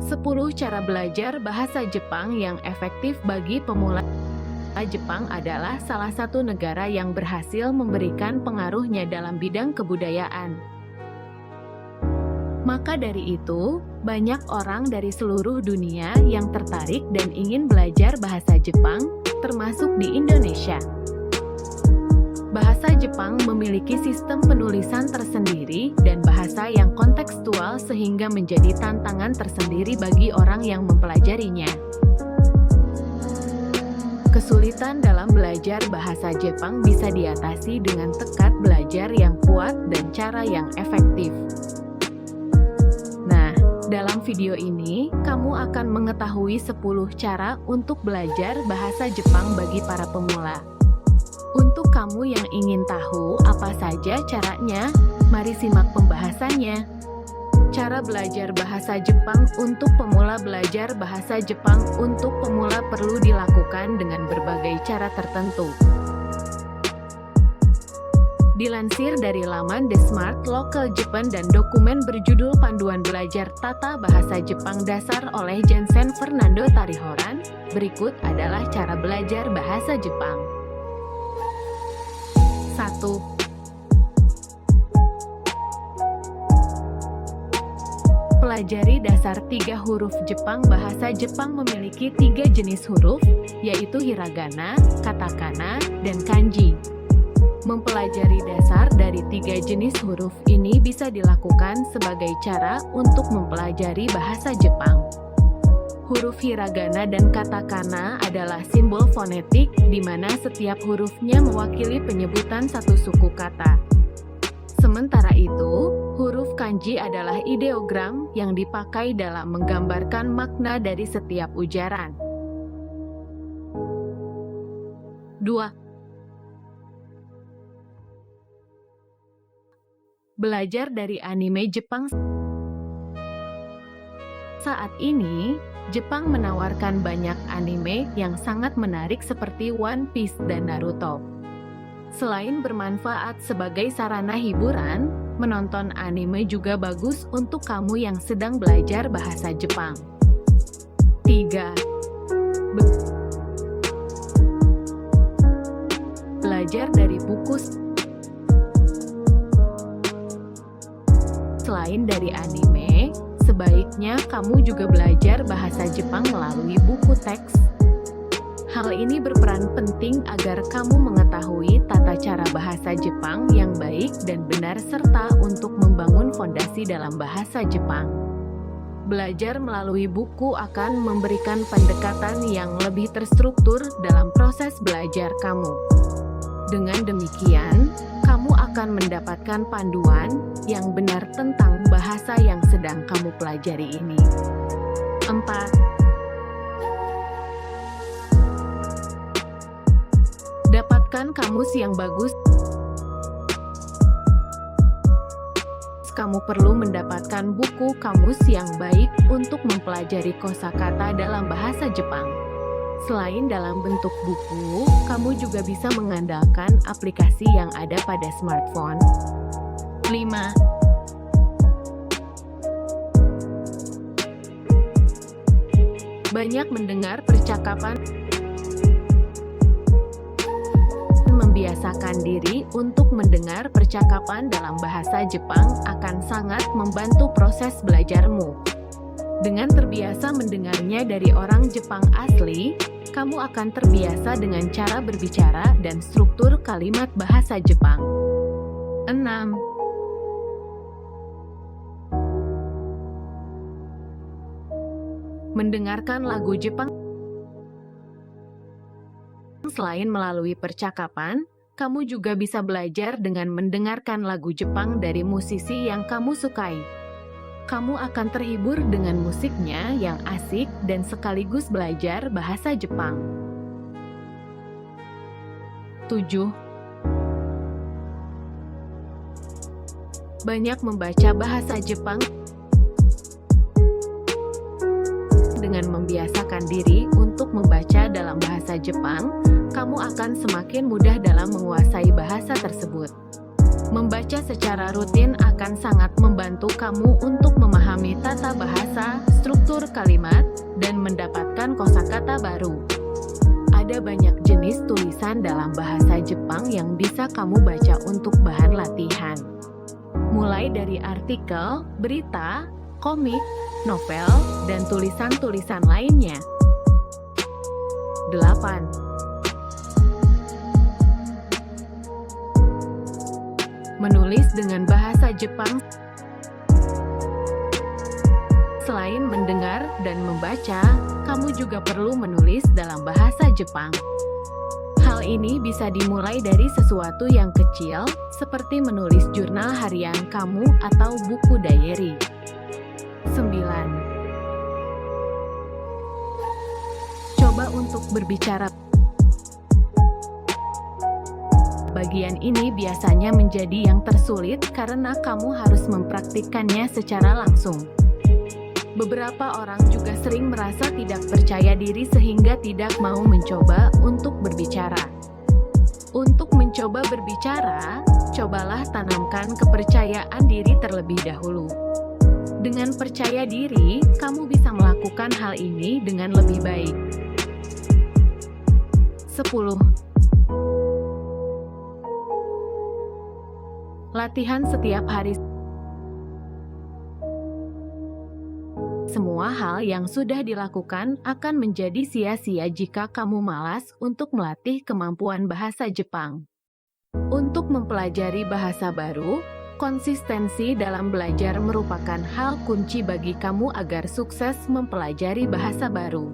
10 cara belajar bahasa Jepang yang efektif bagi pemula. Jepang adalah salah satu negara yang berhasil memberikan pengaruhnya dalam bidang kebudayaan. Maka dari itu, banyak orang dari seluruh dunia yang tertarik dan ingin belajar bahasa Jepang, termasuk di Indonesia. Bahasa Jepang memiliki sistem penulisan tersendiri dan bahasa yang kontekstual sehingga menjadi tantangan tersendiri bagi orang yang mempelajarinya. Kesulitan dalam belajar bahasa Jepang bisa diatasi dengan tekad belajar yang kuat dan cara yang efektif. Nah, dalam video ini, kamu akan mengetahui 10 cara untuk belajar bahasa Jepang bagi para pemula. Untuk kamu yang ingin tahu apa saja caranya, mari simak pembahasannya. Cara belajar bahasa Jepang untuk pemula. Belajar bahasa Jepang untuk pemula perlu dilakukan dengan berbagai cara tertentu. Dilansir dari laman The Smart Local Japan dan dokumen berjudul Panduan Belajar Tata Bahasa Jepang Dasar oleh Jansen Fernando Tarihoran, berikut adalah cara belajar bahasa Jepang. 1. Pelajari dasar 3 huruf Jepang. Bahasa Jepang memiliki 3 jenis huruf, yaitu hiragana, katakana, dan kanji. Mempelajari dasar dari 3 jenis huruf ini bisa dilakukan sebagai cara untuk mempelajari bahasa Jepang. Huruf hiragana dan katakana adalah simbol fonetik, di mana setiap hurufnya mewakili penyebutan satu suku kata. Sementara itu, huruf kanji adalah ideogram yang dipakai dalam menggambarkan makna dari setiap ujaran. 2. Belajar dari anime Jepang. Saat ini, Jepang menawarkan banyak anime yang sangat menarik seperti One Piece dan Naruto. Selain bermanfaat sebagai sarana hiburan, menonton anime juga bagus untuk kamu yang sedang belajar bahasa Jepang. 3. Belajar dari buku. Selain dari anime, sebaiknya kamu juga belajar bahasa Jepang melalui buku teks. Hal ini berperan penting agar kamu mengetahui tata cara bahasa Jepang yang baik dan benar serta untuk membangun fondasi dalam bahasa Jepang. Belajar melalui buku akan memberikan pendekatan yang lebih terstruktur dalam proses belajar kamu. Dengan demikian, kamu akan mendapatkan panduan yang benar tentang bahasa yang sedang kamu pelajari ini. 4. Dapatkan kamus yang bagus. Kamu perlu mendapatkan buku kamus yang baik untuk mempelajari kosakata dalam bahasa Jepang. Selain dalam bentuk buku, kamu juga bisa mengandalkan aplikasi yang ada pada smartphone. 5. Banyak mendengar percakapan. Membiasakan diri untuk mendengar percakapan dalam bahasa Jepang akan sangat membantu proses belajarmu. Dengan terbiasa mendengarnya dari orang Jepang asli, kamu akan terbiasa dengan cara berbicara dan struktur kalimat bahasa Jepang. 6. Mendengarkan lagu Jepang. Selain melalui percakapan, kamu juga bisa belajar dengan mendengarkan lagu Jepang dari musisi yang kamu sukai. Kamu akan terhibur dengan musiknya yang asik dan sekaligus belajar bahasa Jepang. 7. Banyak membaca bahasa Jepang. Dengan membiasakan diri untuk membaca dalam bahasa Jepang, kamu akan semakin mudah dalam menguasai bahasa tersebut. Membaca secara rutin akan sangat membantu kamu untuk memahami tata bahasa, struktur struktur kalimat, dan mendapatkan kosakata baru. Ada banyak jenis tulisan dalam bahasa Jepang yang bisa kamu baca untuk bahan latihan. Mulai dari artikel, berita, komik, novel, dan tulisan-tulisan lainnya. 8. Menulis dengan bahasa Jepang. Selain mendengar dan membaca, kamu juga perlu menulis dalam bahasa Jepang. Hal ini bisa dimulai dari sesuatu yang kecil, seperti menulis jurnal harian kamu atau buku diary. 9. Coba untuk berbicara. Bagian ini biasanya menjadi yang tersulit karena kamu harus mempraktikkannya secara langsung. Beberapa orang juga sering merasa tidak percaya diri sehingga tidak mau mencoba untuk berbicara. Untuk mencoba berbicara, cobalah tanamkan kepercayaan diri terlebih dahulu. Dengan percaya diri, kamu bisa melakukan hal ini dengan lebih baik. 10. Latihan setiap hari. Semua hal yang sudah dilakukan akan menjadi sia-sia jika kamu malas untuk melatih kemampuan bahasa Jepang. Untuk mempelajari bahasa baru, konsistensi dalam belajar merupakan hal kunci bagi kamu agar sukses mempelajari bahasa baru.